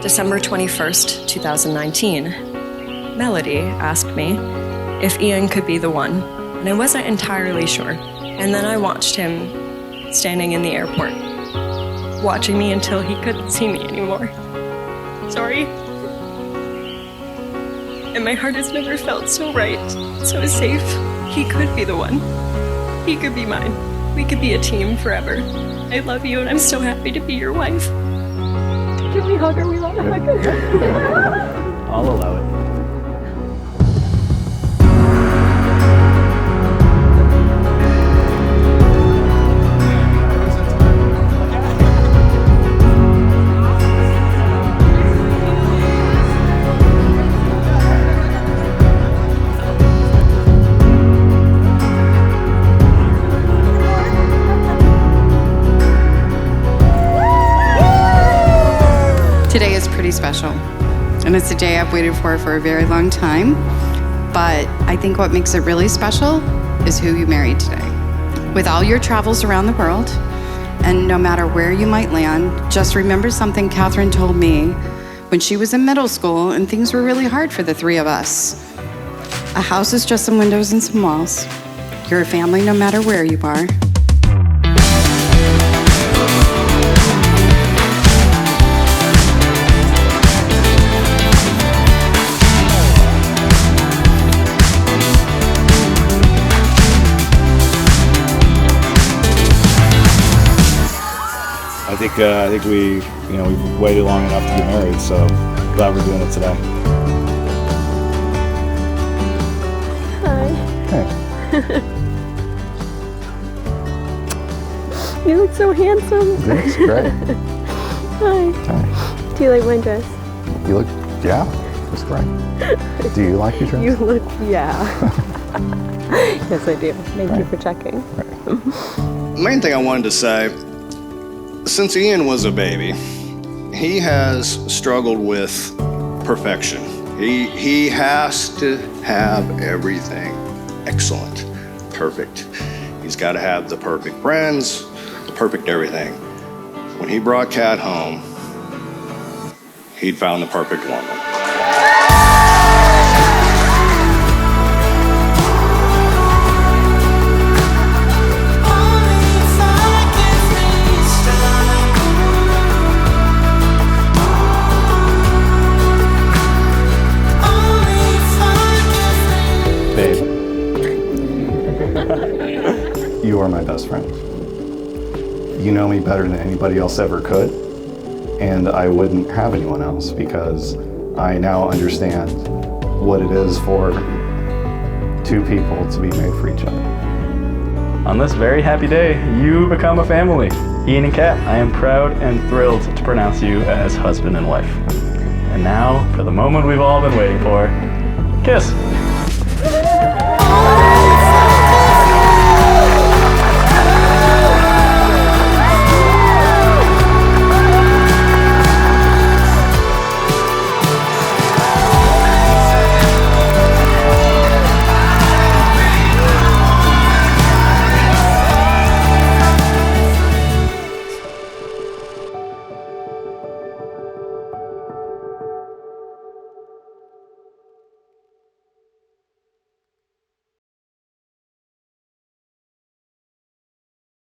December 21st, 2019. Melody asked me if Ian could be the one, and I wasn't entirely sure. And then I watched him standing in the airport, watching me until he couldn't see me anymore. Sorry. And my heart has never felt so right, so safe. He could be the one. He could be mine. We could be a team forever. I love you, and I'm so happy to be your wife. Can we hug her? We want to hug her. I'll allow it. Today is pretty special, and it's a day I've waited for a very long time, but I think what makes it really special is who you married today. With all your travels around the world, and no matter where you might land, just remember something Catherine told me when she was in middle school and things were really hard for the three of us. A house is just some windows and some walls. You're a family no matter where you are. I think we've waited long enough to be married, so glad we're doing it today. Hi. Hey. You look so handsome. Thanks, great. Hi. Hi. Do you like my dress? You look, yeah, that's great. Do you like your dress? You look, yeah. Yes, I do. Thank you for checking. The main thing I wanted to say, since Ian was a baby, he has struggled with perfection. He has to have everything excellent, perfect. He's got to have the perfect friends, the perfect everything. When he brought Kat home, he'd found the perfect woman. You are my best friend. You know me better than anybody else ever could, and I wouldn't have anyone else because I now understand what it is for two people to be made for each other. On this very happy day, you become a family. Ian and Kat, I am proud and thrilled to pronounce you as husband and wife. And now, for the moment we've all been waiting for, kiss.